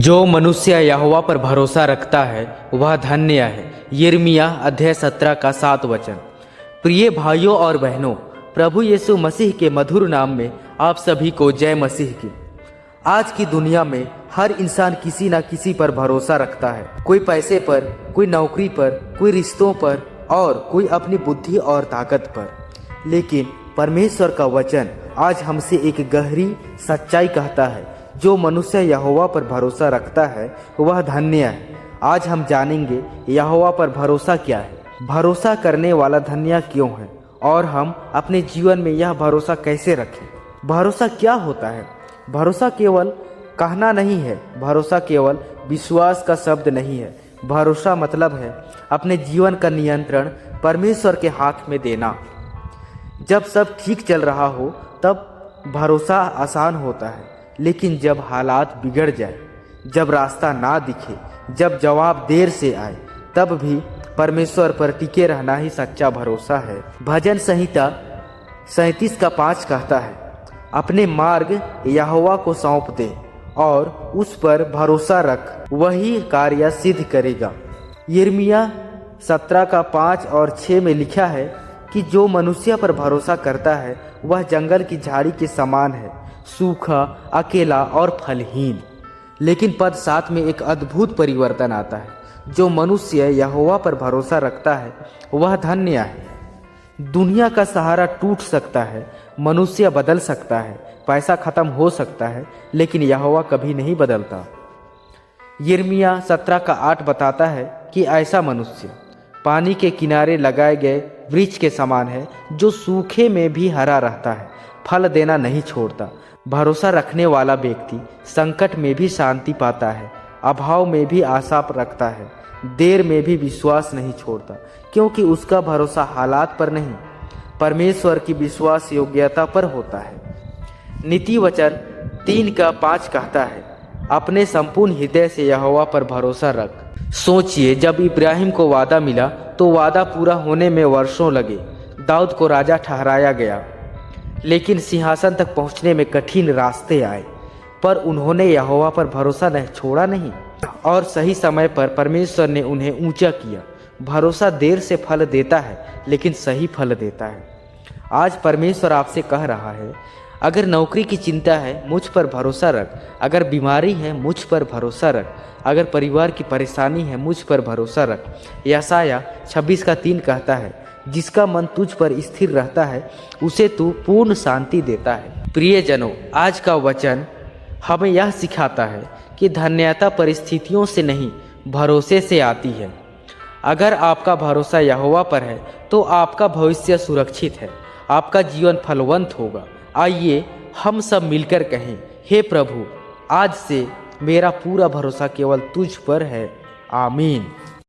जो मनुष्य यहोवा पर भरोसा रखता है वह धन्य है। यिर्मयाह अध्याय 17 का 7 वचन। प्रिय भाइयों और बहनों, प्रभु यीशु मसीह के मधुर नाम में आप सभी को जय मसीह की। आज की दुनिया में हर इंसान किसी न किसी पर भरोसा रखता है। कोई पैसे पर, कोई नौकरी पर, कोई रिश्तों पर और कोई अपनी बुद्धि और ताकत पर। लेकिन परमेश्वर का वचन आज हमसे एक गहरी सच्चाई कहता है, जो मनुष्य यहोवा पर भरोसा रखता है वह धन्य है। आज हम जानेंगे यहोवा पर भरोसा क्या है, भरोसा करने वाला धन्य क्यों है और हम अपने जीवन में यह भरोसा कैसे रखें। भरोसा क्या होता है? भरोसा केवल कहना नहीं है, भरोसा केवल विश्वास का शब्द नहीं है। भरोसा मतलब है अपने जीवन का नियंत्रण परमेश्वर के हाथ में देना। जब सब ठीक चल रहा हो तब भरोसा आसान होता है, लेकिन जब हालात बिगड़ जाए, जब रास्ता ना दिखे, जब जवाब देर से आए, तब भी परमेश्वर पर टिके रहना ही सच्चा भरोसा है। भजन संहिता 37 का 5 कहता है, अपने मार्ग यहोवा को सौंप दे और उस पर भरोसा रख, वही कार्य सिद्ध करेगा। यिर्मयाह 17 का 5 और 6 में लिखा है कि जो मनुष्य पर भरोसा करता है वह जंगल की झाड़ी के समान है, सूखा, अकेला और फलहीन। लेकिन पद 7 में एक अद्भुत परिवर्तन आता है। जो मनुष्य यहोवा पर भरोसा रखता है वह धन्य है। दुनिया का सहारा टूट सकता है, मनुष्य बदल सकता है, पैसा खत्म हो सकता है, लेकिन यहोवा कभी नहीं बदलता। यिर्मयाह 17 का 8 बताता है कि ऐसा मनुष्य पानी के किनारे लगाए गए वृक्ष के समान है, जो सूखे में भी हरा रहता है, फल देना नहीं छोड़ता। भरोसा रखने वाला व्यक्ति संकट में भी शांति पाता है, अभाव में भी आशा रखता है, देर में भी विश्वास नहीं छोड़ता, क्योंकि उसका भरोसा हालात पर नहीं, परमेश्वर की विश्वास योग्यता पर होता है। नीति वचन 3 का 5 कहता है, अपने संपूर्ण हृदय से यहोवा पर भरोसा रख। सोचिए, जब इब्राहिम को वादा मिला तो वादा पूरा होने में वर्षों लगे। दाऊद को राजा ठहराया गया, लेकिन सिंहासन तक पहुंचने में कठिन रास्ते आए, पर उन्होंने यहोवा पर भरोसा नहीं छोड़ा नहीं और सही समय पर परमेश्वर ने उन्हें ऊंचा किया। भरोसा देर से फल देता है, लेकिन सही फल देता है। आज परमेश्वर आपसे कह रहा है, अगर नौकरी की चिंता है मुझ पर भरोसा रख, अगर बीमारी है मुझ पर भरोसा रख, अगर परिवार की परेशानी है मुझ पर भरोसा रख। यशायाह 26 का 3 कहता है, जिसका मन तुझ पर स्थिर रहता है उसे तू पूर्ण शांति देता है। प्रियजनों, आज का वचन हमें यह सिखाता है कि धन्यता परिस्थितियों से नहीं, भरोसे से आती है। अगर आपका भरोसा यहोवा पर है तो आपका भविष्य सुरक्षित है, आपका जीवन फलवंत होगा। आइए हम सब मिलकर कहें, हे प्रभु, आज से मेरा पूरा भरोसा केवल तुझ पर है। आमीन।